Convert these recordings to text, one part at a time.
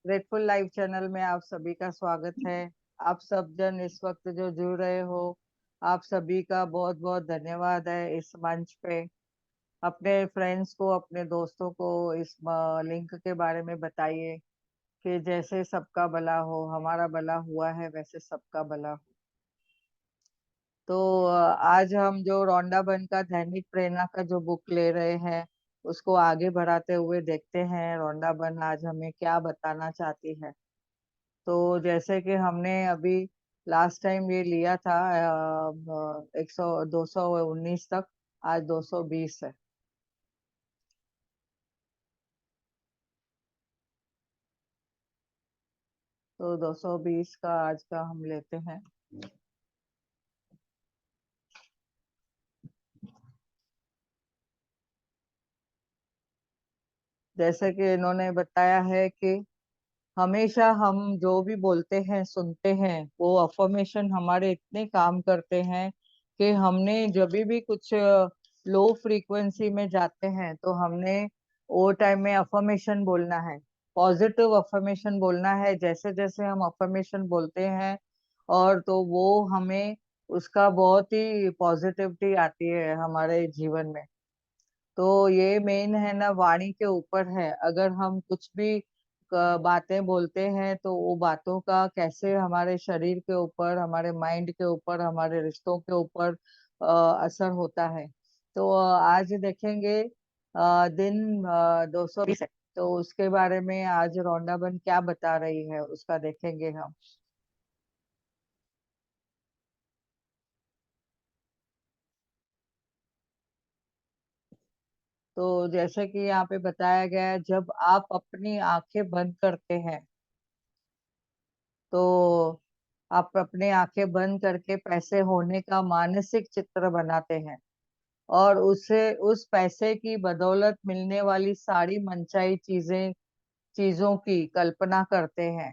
Grateful life channel में आप सभी का स्वागत है। आप सब जन इस वक्त जो जुड़ रहे हो, आप सभी का बहुत बहुत धन्यवाद है। इस मंच पे अपने फ्रेंड्स को, अपने दोस्तों को इस लिंक के बारे में बताइए कि जैसे सबका भला हो, हमारा भला हुआ है वैसे सबका भला हो। तो आज हम जो रोंडा बन का दैनिक प्रेरणा का जो बुक ले रहे हैं, उसको आगे बढ़ाते हुए देखते हैं रोंडा बन आज हमें क्या बताना चाहती है। तो जैसे कि हमने अभी लास्ट टाइम ये लिया था 219 तक, आज 220 है। तो 220 का आज का हम लेते हैं। जैसे कि इन्होंने बताया है कि हमेशा हम जो भी बोलते हैं, सुनते हैं, वो अफर्मेशन हमारे इतने काम करते हैं कि हमने जब भी कुछ लो फ्रीक्वेंसी में जाते हैं तो हमने वो टाइम में अफर्मेशन बोलना है, पॉजिटिव अफर्मेशन बोलना है। जैसे जैसे हम अफर्मेशन बोलते हैं और तो वो हमें उसका बहुत ही पॉजिटिविटी आती है हमारे जीवन में। तो ये मेन है ना, वाणी के ऊपर है। अगर हम कुछ भी बातें बोलते हैं तो वो बातों का कैसे हमारे शरीर के ऊपर, हमारे माइंड के ऊपर, हमारे रिश्तों के ऊपर असर होता है। तो आज देखेंगे दिन 220 है, तो उसके बारे में आज रौंडाबन क्या बता रही है उसका देखेंगे हम। तो जैसे कि यहाँ पे बताया गया है, जब आप अपनी आंखें बंद करते हैं तो आप अपने आंखें बंद करके पैसे होने का मानसिक चित्र बनाते हैं और उसे उस पैसे की बदौलत मिलने वाली सारी मनचाही चीजों की कल्पना करते हैं।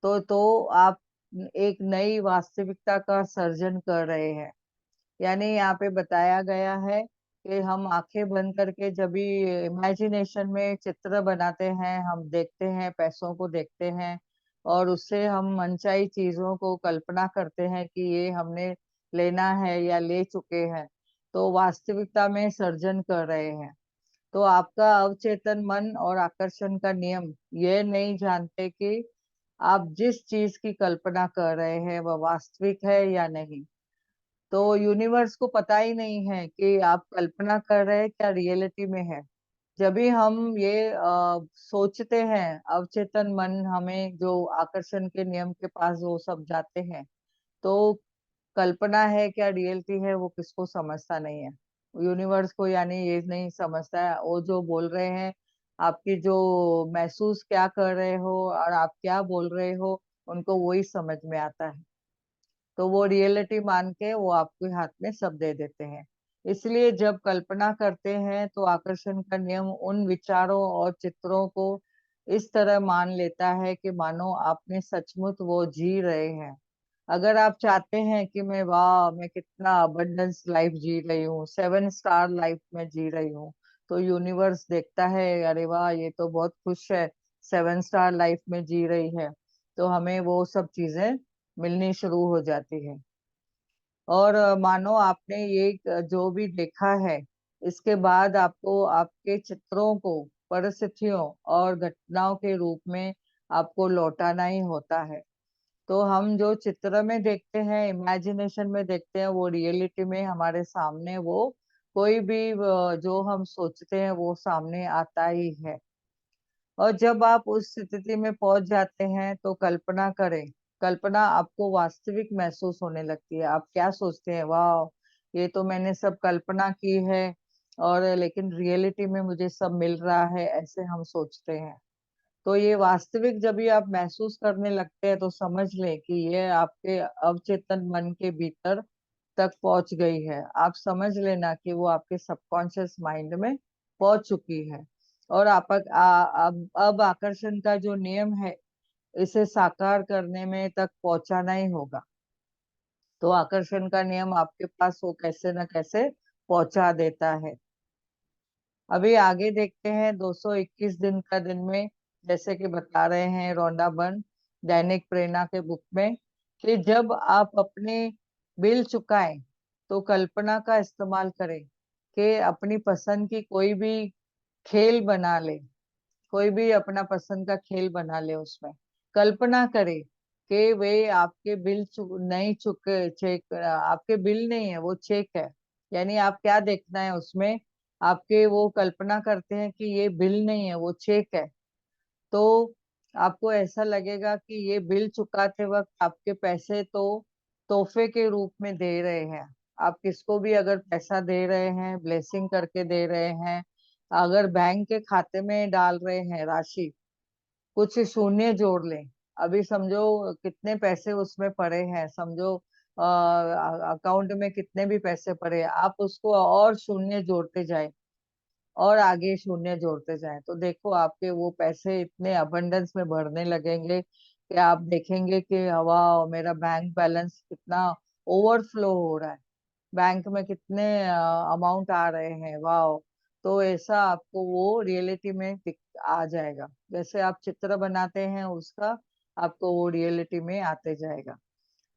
तो आप एक नई वास्तविकता का सर्जन कर रहे हैं। यानी यहाँ पे बताया गया है कि हम आंखें बंद करके जब भी इमेजिनेशन में चित्र बनाते हैं, हम देखते हैं, पैसों को देखते हैं और उससे हम मनचाही चीजों को कल्पना करते हैं कि ये हमने लेना है या ले चुके हैं, तो वास्तविकता में सर्जन कर रहे हैं। तो आपका अवचेतन मन और आकर्षण का नियम ये नहीं जानते कि आप जिस चीज की कल्पना कर रहे हैं वह वास्तविक है या नहीं। तो यूनिवर्स को पता ही नहीं है कि आप कल्पना कर रहे हैं क्या रियलिटी में है। जब भी हम ये सोचते हैं, अवचेतन मन हमें जो आकर्षण के नियम के पास वो सब जाते हैं, तो कल्पना है क्या रियलिटी है वो किसको समझता नहीं है। यूनिवर्स को यानी ये नहीं समझता है, वो जो बोल रहे हैं, आपकी जो महसूस क्या कर रहे हो और आप क्या बोल रहे हो, उनको वही समझ में आता है। तो वो रियलिटी मान के वो आपके हाथ में सब दे देते हैं। इसलिए जब कल्पना करते हैं तो आकर्षण का नियम उन विचारों और चित्रों को इस तरह मान लेता है कि मानो आपने सचमुच वो जी रहे हैं। अगर आप चाहते हैं कि मैं कितना अबंडेंस लाइफ जी रही हूँ, 7 स्टार लाइफ में जी रही हूँ, तो यूनिवर्स देखता है, अरे वाह ये तो बहुत खुश है, 7 स्टार लाइफ में जी रही है। तो हमें वो सब चीजें मिलनी शुरू हो जाती है। और मानो आपने ये जो भी देखा है, इसके बाद आपको आपके चित्रों को परिस्थितियों और घटनाओं के रूप में आपको लौटाना ही होता है। तो हम जो चित्र में देखते हैं, इमेजिनेशन में देखते हैं, वो रियलिटी में हमारे सामने वो कोई भी जो हम सोचते हैं वो सामने आता ही है। और जब आप उस स्थिति में पहुंच जाते हैं तो कल्पना करें। कल्पना आपको वास्तविक महसूस होने लगती है। आप क्या सोचते हैं, वाह ये तो मैंने सब कल्पना की है और लेकिन रियलिटी में मुझे सब मिल रहा है, ऐसे हम सोचते हैं। तो ये वास्तविक जब भी आप महसूस करने लगते हैं तो समझ लें कि ये आपके अवचेतन मन के भीतर तक पहुंच गई है। आप समझ लेना कि वो आपके सबकॉन्शियस माइंड में पहुंच चुकी है। और अब आकर्षण का जो नियम है, इसे साकार करने में तक पहुंचाना ही होगा। तो आकर्षण का नियम आपके पास वो कैसे न कैसे पहुंचा देता है। अभी आगे देखते हैं 221 दिन का दिन में जैसे कि बता रहे हैं रोंडा बर्न दैनिक प्रेरणा के बुक में, कि जब आप अपने बिल चुकाएं तो कल्पना का इस्तेमाल करें कि अपनी पसंद की कोई भी खेल बना ले, कोई भी अपना पसंद का खेल बना ले। उसमें कल्पना करे कि वे आपके बिल नहीं चुके, चेक आपके बिल नहीं है, वो चेक है। यानी आप क्या देखना है उसमें, आपके वो कल्पना करते हैं कि ये बिल नहीं है, वो चेक है। तो आपको ऐसा लगेगा कि ये बिल चुकाते वक्त आपके पैसे तो तोहफे के रूप में दे रहे हैं। आप किसको भी अगर पैसा दे रहे हैं, ब्लेसिंग करके दे रहे हैं, अगर बैंक के खाते में डाल रहे हैं राशि, कुछ शून्य जोड़ लें। अभी समझो कितने पैसे उसमें पड़े हैं, समझो अकाउंट में कितने भी पैसे पड़े हैं, आप उसको और शून्य जोड़ते जाए और आगे शून्य जोड़ते जाएं, तो देखो आपके वो पैसे इतने अबंडेंस में बढ़ने लगेंगे कि आप देखेंगे कि वाह, मेरा बैंक बैलेंस कितना ओवरफ्लो हो रहा है, बैंक में कितने अमाउंट आ रहे हैं, वाह। तो ऐसा आपको वो रियलिटी में आ जाएगा, जैसे आप चित्र बनाते हैं उसका, आपको वो रियलिटी में आते जाएगा।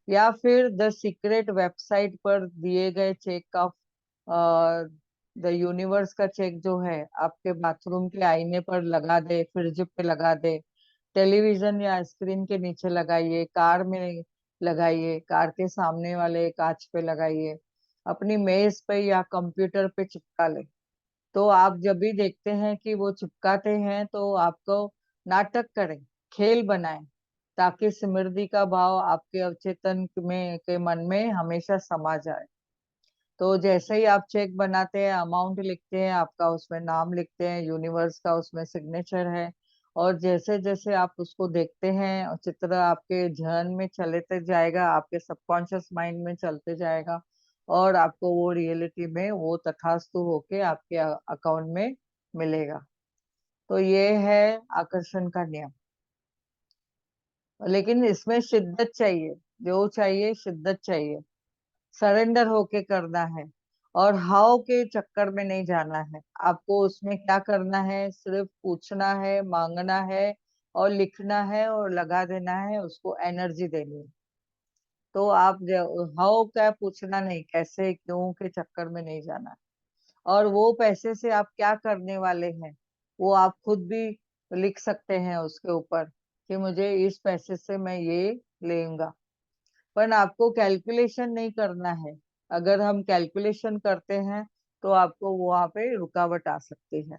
या फिर द सीक्रेट वेबसाइट पर दिए गए चेक का, द यूनिवर्स का चेक जो है, आपके बाथरूम के आईने पर लगा दे, फ्रिज पे लगा दे, टेलीविजन या स्क्रीन के नीचे लगाइए, कार में लगाइए, कार के सामने वाले कांच पे लगाइए, अपनी मेज पे या कंप्यूटर पे चिपका ले। तो आप जब भी देखते हैं कि वो चिपकाते हैं, तो आपको नाटक करें, खेल बनाएं, ताकि स्मृति का भाव आपके अवचेतन में के मन में हमेशा समा जाए। तो जैसे ही आप चेक बनाते हैं, अमाउंट लिखते हैं, आपका उसमें नाम लिखते हैं, यूनिवर्स का उसमें सिग्नेचर है, और जैसे जैसे आप उसको देखते हैं और चित्र आपके ध्यान में चलते जाएगा, आपके सबकॉन्शियस माइंड में चलते जाएगा, और आपको वो रियलिटी में वो तथास्तु होके आपके अकाउंट में मिलेगा। तो ये है आकर्षण का नियम। लेकिन इसमें शिद्दत चाहिए, जो चाहिए शिद्दत चाहिए, सरेंडर होके करना है, और हाव के चक्कर में नहीं जाना है। आपको उसमें क्या करना है, सिर्फ पूछना है, मांगना है, और लिखना है, और लगा देना है, उसको एनर्जी देनी है। तो आप हाउ क्या पूछना नहीं, कैसे क्यों के चक्कर में नहीं जाना है। और वो पैसे से आप क्या करने वाले हैं, वो आप खुद भी लिख सकते हैं उसके ऊपर, कि मुझे इस पैसे से मैं ये लेऊंगा। पर आपको कैलकुलेशन नहीं करना है। अगर हम कैलकुलेशन करते हैं तो आपको वहां पे रुकावट आ सकती है।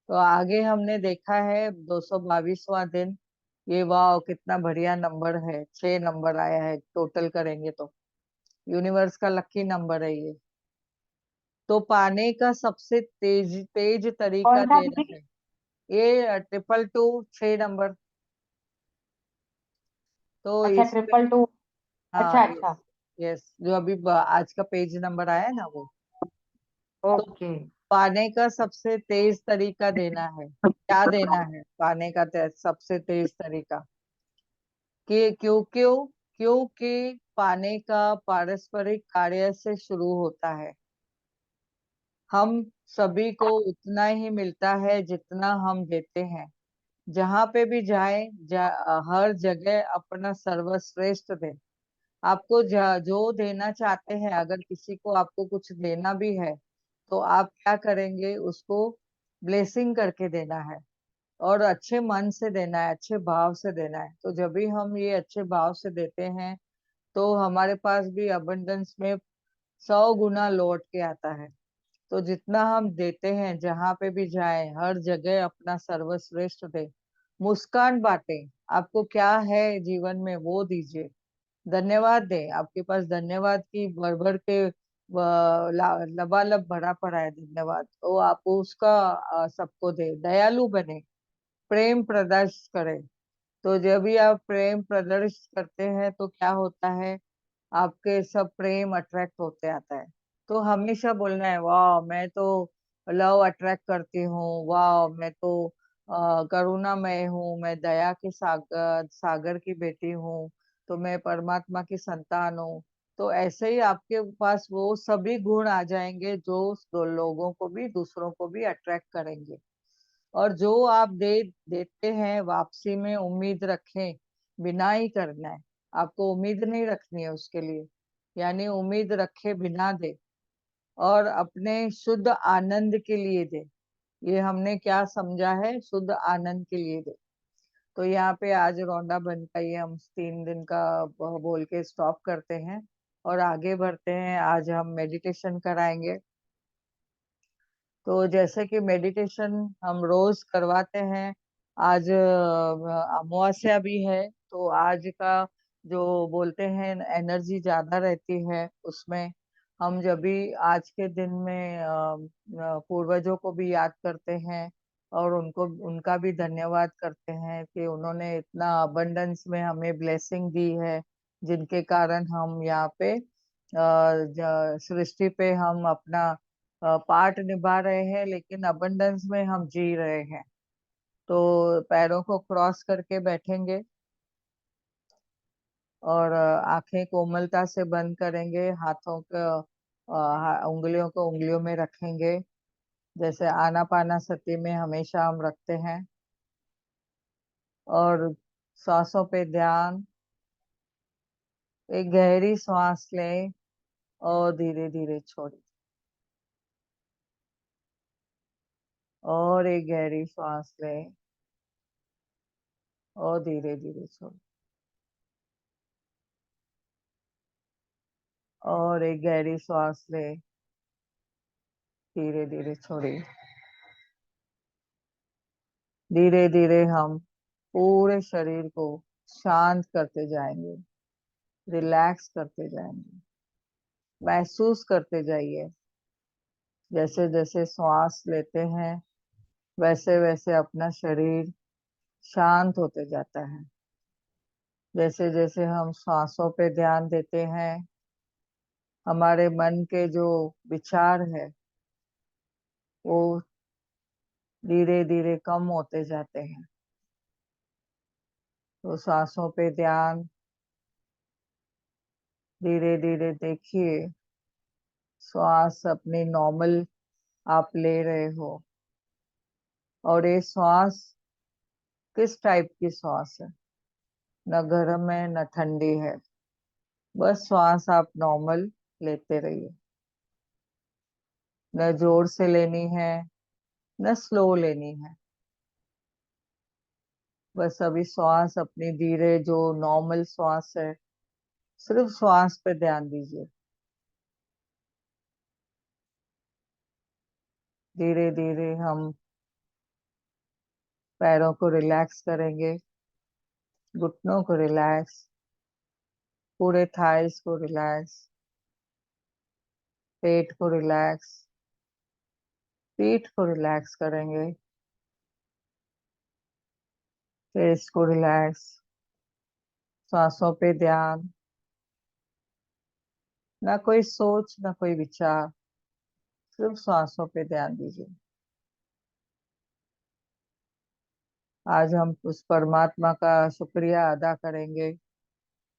तो आगे हमने देखा है 222वां दिन। ये वाह, कितना बढ़िया नंबर है, 6 नंबर आया है टोटल करेंगे तो, यूनिवर्स का लकी नंबर है ये। तो पाने का सबसे तेज तेज तरीका कौन था देना दीदी? है, ये 222, 6 नंबर। तो अच्छा, इसमें, 222। हाँ, अच्छा यस, अच्छा। यस, जो अभी आज का पेज नंबर आया है ना वो। तो ओके। पाने का सबसे तेज तरीका देना है, क्या देना है पाने का सबसे तेज तरीका, कि क्योंकि पाने का पारस्परिक कार्य से शुरू होता है। हम सभी को उतना ही मिलता है जितना हम देते हैं। जहाँ पे भी जाए, हर जगह अपना सर्वश्रेष्ठ दे। आपको जो देना चाहते हैं, अगर किसी को आपको कुछ देना भी है, तो आप क्या करेंगे, उसको ब्लेसिंग करके देना है, और अच्छे मन से देना है, अच्छे भाव से देना है। तो जब भी हम ये अच्छे भाव से देते हैं, तो हमारे पास भी अबंडेंस में 100 गुना लौट के आता है। तो जितना हम देते हैं, जहाँ पे भी जाए, हर जगह अपना सर्वश्रेष्ठ दे, मुस्कान बांटे। आपको क्या है जीवन में वो दीजिए, धन्यवाद दें। आपके पास धन्यवाद की भर भर के लबालब भरा पड़ा है धन्यवाद, तो आप उसका सबको दे, दयालु बने, प्रेम प्रदर्शित करें। तो जब भी आप प्रेम प्रदर्शित करते हैं, तो क्या होता है, आपके सब प्रेम अट्रैक्ट होते आता है। तो हमेशा बोलना है, वाह मैं तो लव अट्रैक्ट करती हूँ, वाह मैं तो करुणामय हूँ, मैं दया के सागर सागर की बेटी हूँ, तो मैं परमात्मा की संतान हूँ। तो ऐसे ही आपके पास वो सभी गुण आ जाएंगे, जो दो लोगों को भी, दूसरों को भी अट्रैक्ट करेंगे। और जो आप देते हैं वापसी में उम्मीद रखें, बिना ही करना है। आपको उम्मीद नहीं रखनी है उसके लिए, यानी उम्मीद रखे बिना दे, और अपने शुद्ध आनंद के लिए दे। ये हमने क्या समझा है, शुद्ध आनंद के लिए दे। तो यहाँ पे आज रौंदा बंद का ये हम 3 दिन का बोल के स्टॉप करते हैं और आगे बढ़ते हैं। आज हम मेडिटेशन कराएंगे। तो जैसे कि मेडिटेशन हम रोज करवाते हैं, आज अमावस्या भी है, तो आज का जो बोलते हैं एनर्जी ज्यादा रहती है उसमें। हम जब भी आज के दिन में पूर्वजों को भी याद करते हैं और उनको उनका भी धन्यवाद करते हैं कि उन्होंने इतना अबंडेंस में हमें ब्लेसिंग दी है, जिनके कारण हम यहाँ पे सृष्टि पे हम अपना पार्ट निभा रहे हैं, लेकिन अबंडेंस में हम जी रहे हैं। तो पैरों को क्रॉस करके बैठेंगे और आंखें कोमलता से बंद करेंगे, हाथों को उंगलियों को उंगलियों में रखेंगे, जैसे आनापानासती में हमेशा हम रखते हैं। और सांसों पे ध्यान, एक गहरी सांस लें और धीरे धीरे छोड़ें, और एक गहरी सांस लें और धीरे धीरे छोड़ें, और एक गहरी सांस लें, धीरे धीरे छोड़िए। धीरे धीरे हम पूरे शरीर को शांत करते जाएंगे, रिलैक्स करते जाएंगे। महसूस करते जाइए, जैसे जैसे श्वास लेते हैं वैसे वैसे अपना शरीर शांत होते जाता है। जैसे जैसे हम सांसों पे ध्यान देते हैं, हमारे मन के जो विचार है वो धीरे धीरे कम होते जाते हैं। तो सांसों पे ध्यान, धीरे धीरे देखिए श्वास अपनी नॉर्मल आप ले रहे हो, और ये श्वास किस टाइप की श्वास है, न गर्म है न ठंडी है। बस श्वास आप नॉर्मल लेते रहिए, न जोर से लेनी है न स्लो लेनी है। बस अभी श्वास अपनी धीरे जो नॉर्मल श्वास है, सिर्फ श्वास पे ध्यान दीजिए। धीरे धीरे हम पैरों को रिलैक्स करेंगे, घुटनों को रिलैक्स, पूरे थाइस को रिलैक्स, पेट को रिलैक्स, पीठ को रिलैक्स करेंगे, फेस को रिलैक्स। सांसों पे ध्यान, ना कोई सोच ना कोई विचार, सिर्फ सांसों पे ध्यान दीजिए। आज हम उस परमात्मा का शुक्रिया अदा करेंगे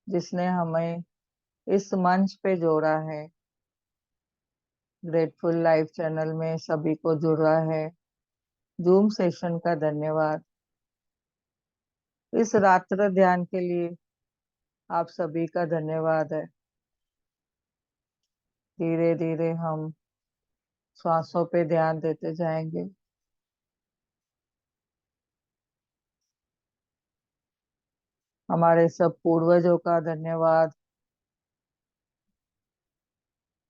जिसने हमें इस मंच पे जोड़ा है, ग्रेटफुल लाइफ चैनल में सभी को जुड़ा है। जूम सेशन का धन्यवाद। इस रात्र ध्यान के लिए आप सभी का धन्यवाद है। धीरे धीरे हम श्वासों पे ध्यान देते जाएंगे। हमारे सब पूर्वजों का धन्यवाद,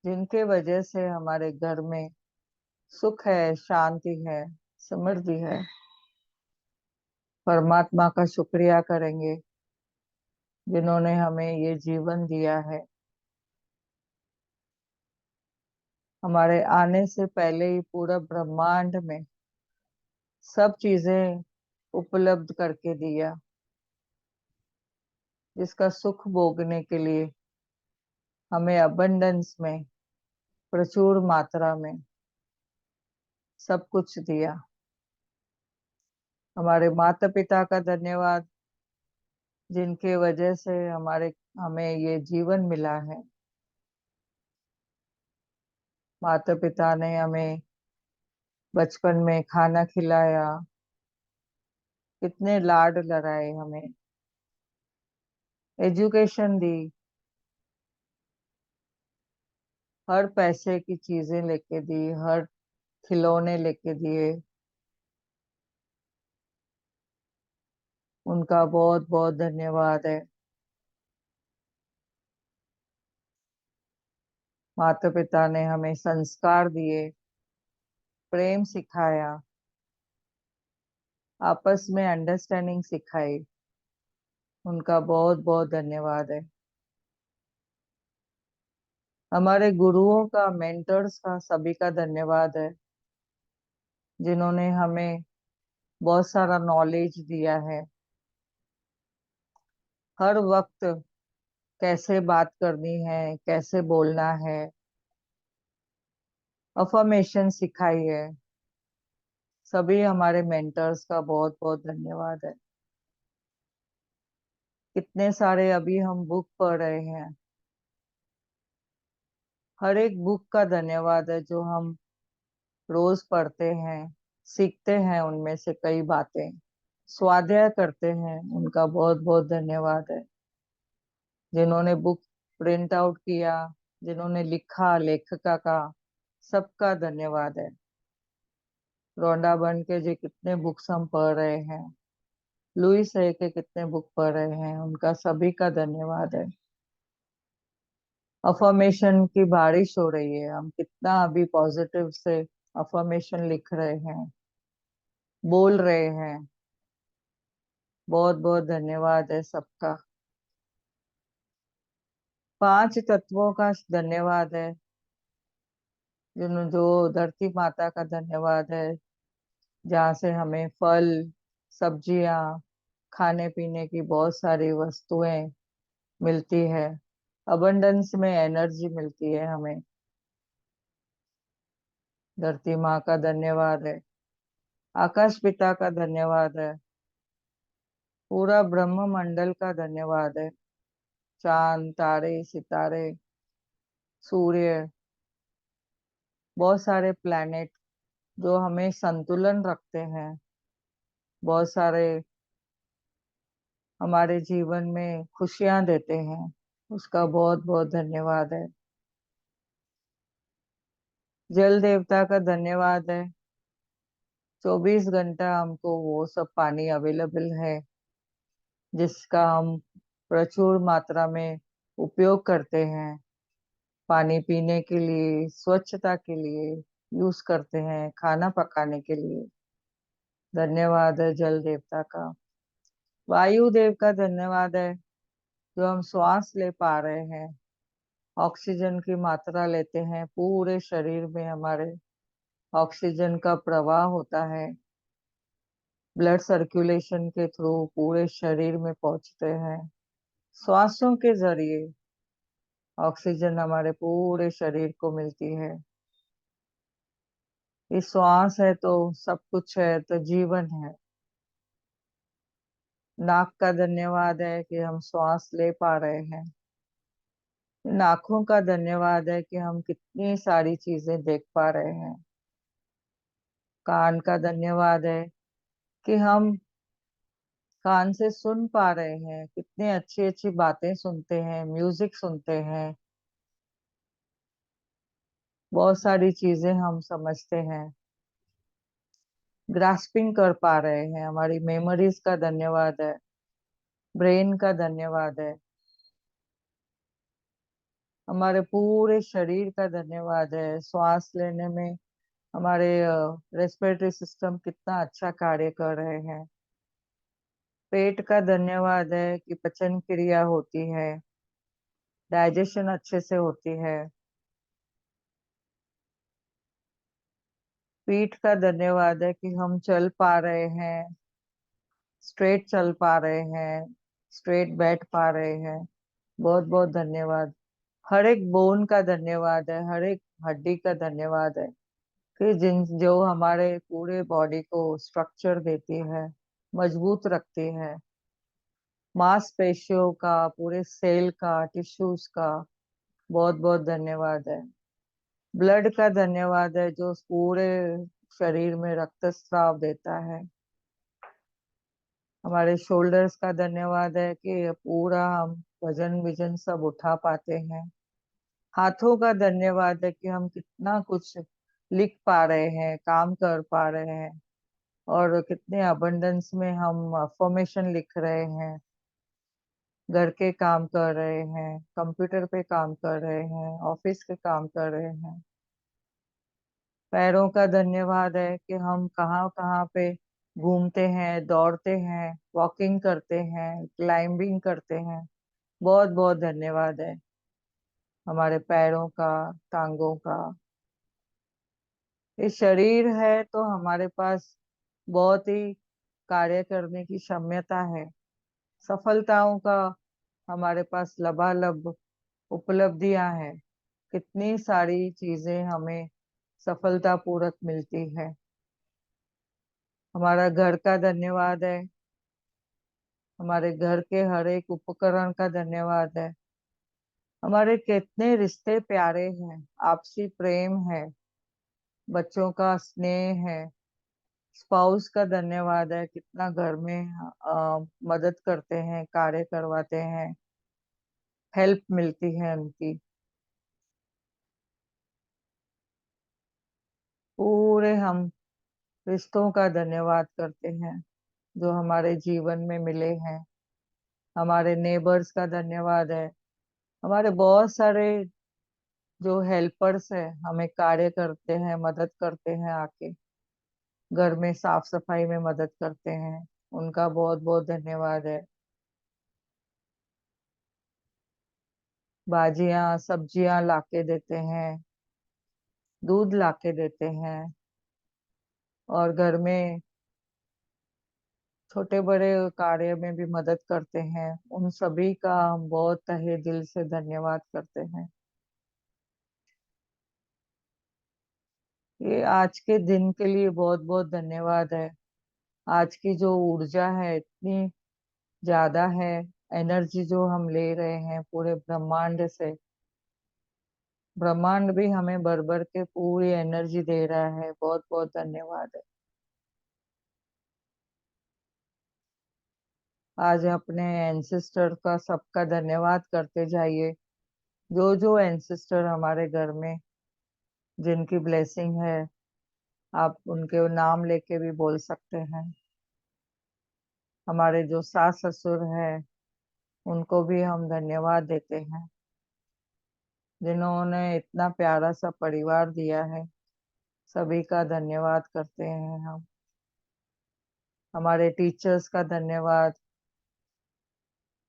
जिनके वजह से हमारे घर में सुख है, शांति है, समृद्धि है। परमात्मा का शुक्रिया करेंगे जिन्होंने हमें ये जीवन दिया है। हमारे आने से पहले ही पूरा ब्रह्मांड में सब चीजें उपलब्ध करके दिया, जिसका सुख भोगने के लिए हमें अबंडेंस में, प्रचुर मात्रा में सब कुछ दिया। हमारे माता पिता का धन्यवाद, जिनके वजह से हमें ये जीवन मिला है। माता पिता ने हमें बचपन में खाना खिलाया, कितने लाड लड़ाए हमें, एजुकेशन दी, हर पैसे की चीजें लेके दी, हर खिलौने लेके दिए। उनका बहुत बहुत धन्यवाद है। माता पिता ने हमें संस्कार दिए, प्रेम सिखाया, आपस में अंडरस्टैंडिंग सिखाई। उनका बहुत बहुत धन्यवाद है। हमारे गुरुओं का, मेंटर्स का, सभी का धन्यवाद है, जिन्होंने हमें बहुत सारा नॉलेज दिया है। हर वक्त कैसे बात करनी है, कैसे बोलना है, अफर्मेशन सिखाई है। सभी हमारे मेंटर्स का बहुत बहुत धन्यवाद है। कितने सारे अभी हम बुक पढ़ रहे हैं, हर एक बुक का धन्यवाद है जो हम रोज पढ़ते हैं, सीखते हैं उनमें से कई बातें, स्वाध्याय करते हैं। उनका बहुत बहुत धन्यवाद है, जिन्होंने बुक प्रिंट आउट किया, जिन्होंने लिखा, लेखिका का, सबका धन्यवाद है। रोंडा बन के जो कितने बुक्स हम पढ़ रहे हैं, लुइस है के कितने बुक पढ़ रहे हैं, उनका सभी का धन्यवाद है। अफर्मेशन की बारिश हो रही है, हम कितना अभी पॉजिटिव से अफर्मेशन लिख रहे हैं, बोल रहे हैं। बहुत बहुत धन्यवाद है सबका। पांच तत्वों का धन्यवाद है, जो धरती माता का धन्यवाद है, जहाँ से हमें फल, सब्जियां, खाने पीने की बहुत सारी वस्तुएं मिलती है। अबंडेंस में एनर्जी मिलती है हमें। धरती माँ का धन्यवाद है, आकाश पिता का धन्यवाद है, पूरा ब्रह्म मंडल का धन्यवाद है, चांद, तारे, सितारे, सूर्य, बहुत सारे प्लैनेट जो हमें संतुलन रखते हैं, बहुत सारे हमारे जीवन में खुशियां देते हैं। उसका बहुत बहुत धन्यवाद है। जल देवता का धन्यवाद है, 24 घंटा हमको वो सब पानी अवेलेबल है, जिसका हम प्रचुर मात्रा में उपयोग करते हैं, पानी पीने के लिए, स्वच्छता के लिए यूज करते हैं, खाना पकाने के लिए। धन्यवाद है जल देवता का। वायु देव का धन्यवाद है, जो हम श्वास ले पा रहे हैं, ऑक्सीजन की मात्रा लेते हैं, पूरे शरीर में हमारे ऑक्सीजन का प्रवाह होता है, ब्लड सर्कुलेशन के थ्रू पूरे शरीर में पहुंचते हैं। श्वासों के जरिए ऑक्सीजन हमारे पूरे शरीर को मिलती है। ये श्वास है तो सब कुछ है, तो जीवन है। नाक का धन्यवाद है कि हम श्वास ले पा रहे हैं। नाखों का धन्यवाद है कि हम कितनी सारी चीजें देख पा रहे हैं। कान का धन्यवाद है कि हम कान से सुन पा रहे हैं, कितनी अच्छी अच्छी बातें सुनते हैं, म्यूजिक सुनते हैं, बहुत सारी चीजें हम समझते हैं, ग्रास्पिंग कर पा रहे हैं। हमारी मेमोरीज का धन्यवाद है, ब्रेन का धन्यवाद है, हमारे पूरे शरीर का धन्यवाद है। श्वास लेने में हमारे रेस्पिरेटरी सिस्टम कितना अच्छा कार्य कर रहे हैं। पेट का धन्यवाद है कि पाचन क्रिया होती है, डाइजेशन अच्छे से होती है। पीठ का धन्यवाद है कि हम चल पा रहे हैं, स्ट्रेट चल पा रहे हैं, स्ट्रेट बैठ पा रहे हैं। बहुत बहुत धन्यवाद। हर एक बोन का धन्यवाद है, हर एक हड्डी का धन्यवाद है, कि जिन जो हमारे पूरे बॉडी को स्ट्रक्चर देती है, मजबूत रखती है। मांसपेशियों का, पूरे सेल का, टिश्यूज का बहुत बहुत धन्यवाद है। ब्लड का धन्यवाद है, जो पूरे शरीर में रक्त स्राव देता है। हमारे शोल्डर्स का धन्यवाद है कि पूरा हम वजन विजन सब उठा पाते हैं। हाथों का धन्यवाद है कि हम कितना कुछ लिख पा रहे हैं, काम कर पा रहे हैं, और कितने अबंडेंस में हम अफर्मेशन लिख रहे हैं, घर के काम कर रहे हैं, कंप्यूटर पे काम कर रहे हैं, ऑफिस के काम कर रहे हैं। पैरों का धन्यवाद है कि हम कहाँ कहाँ पे घूमते हैं, दौड़ते हैं, वॉकिंग करते हैं, क्लाइंबिंग करते हैं। बहुत बहुत धन्यवाद है हमारे पैरों का, टांगों का। ये शरीर है तो हमारे पास बहुत ही कार्य करने की क्षमता है। सफलताओं का हमारे पास लबालब उपलब्धियां हैं। कितनी सारी चीजें हमें सफलता पूर्वक मिलती है। हमारा घर का धन्यवाद है, हमारे घर के हर एक उपकरण का धन्यवाद है। हमारे कितने रिश्ते प्यारे हैं, आपसी प्रेम है, बच्चों का स्नेह है। स्पाउस का धन्यवाद है, कितना घर में मदद करते हैं, कार्य करवाते हैं, हेल्प मिलती है उनकी। पूरे हम रिश्तों का धन्यवाद करते हैं जो हमारे जीवन में मिले हैं। हमारे नेबर्स का धन्यवाद है, हमारे बहुत सारे जो हेल्पर्स है, हमें कार्य करते हैं, मदद करते हैं, आके घर में साफ सफाई में मदद करते हैं, उनका बहुत बहुत धन्यवाद है। भाजियां सब्जियां लाके देते हैं, दूध लाके देते हैं, और घर में छोटे बड़े कार्य में भी मदद करते हैं। उन सभी का हम बहुत तहे दिल से धन्यवाद करते हैं। ये आज के दिन के लिए बहुत बहुत धन्यवाद है। आज की जो ऊर्जा है इतनी ज्यादा है, एनर्जी जो हम ले रहे हैं पूरे ब्रह्मांड से। ब्रह्मांड भी हमें भर भर के पूरी एनर्जी दे रहा है। बहुत बहुत धन्यवाद है। आज अपने एंसेस्टर का सबका धन्यवाद करते जाइए। जो जो एंसेस्टर हमारे घर में जिनकी ब्लेसिंग है, आप उनके नाम लेके भी बोल सकते हैं। हमारे जो सास ससुर हैं उनको भी हम धन्यवाद देते हैं, जिन्होंने इतना प्यारा सा परिवार दिया है। सभी का धन्यवाद करते हैं हम। हमारे टीचर्स का धन्यवाद,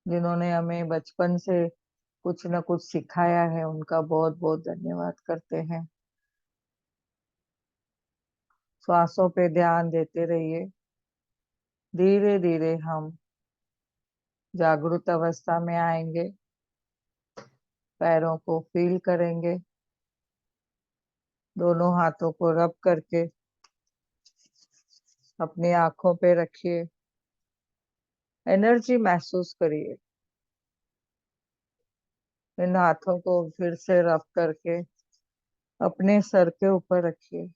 जिन्होंने हमें बचपन से कुछ न कुछ सिखाया है, उनका बहुत बहुत धन्यवाद करते हैं। श्वासों पे ध्यान देते रहिए। धीरे धीरे हम जागृत अवस्था में आएंगे। पैरों को फील करेंगे, दोनों हाथों को रब करके अपनी आंखों पे रखिए। एनर्जी महसूस करिए। इन हाथों को फिर से रब करके अपने सर के ऊपर रखिए।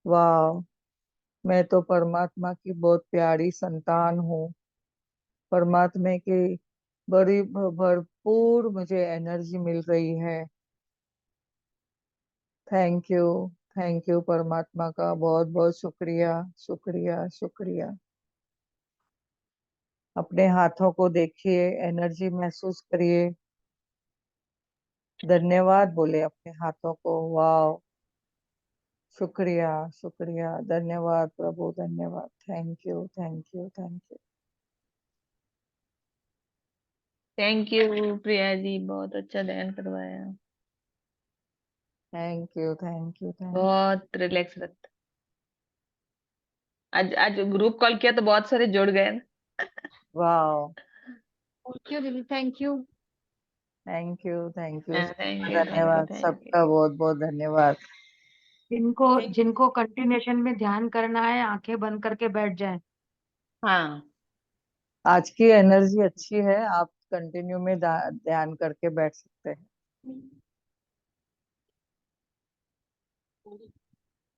वाह, मैं तो परमात्मा की बहुत प्यारी संतान हूँ। परमात्मा की बड़ी भरपूर मुझे एनर्जी मिल रही है। थैंक यू, थैंक यू परमात्मा का बहुत बहुत शुक्रिया, शुक्रिया, शुक्रिया। अपने हाथों को देखिए, एनर्जी महसूस करिए। धन्यवाद बोले अपने हाथों को। वाह, शुक्रिया, शुक्रिया, धन्यवाद प्रभु, धन्यवाद। Thank you, thank you, thank you. Thank you Priya ji, बहुत अच्छा ध्यान करवाया। Thank you, thank you, thank. बहुत रिलैक्स लगता। आज आज ग्रुप कॉल किया तो बहुत सारे जुड़ गए ना। वाह, थैंक यू दीदी, thank you. Thank you, thank you, thank you, thank you, धन्यवाद, थैंक यू। सबका बहुत बहुत धन्यवाद। जिनको जिनको कंटिन्यूशन में ध्यान करना है, आंखें बंद करके बैठ जाएं। हाँ। आज की एनर्जी अच्छी है, आप कंटिन्यू में ध्यान करके बैठ सकते हैं।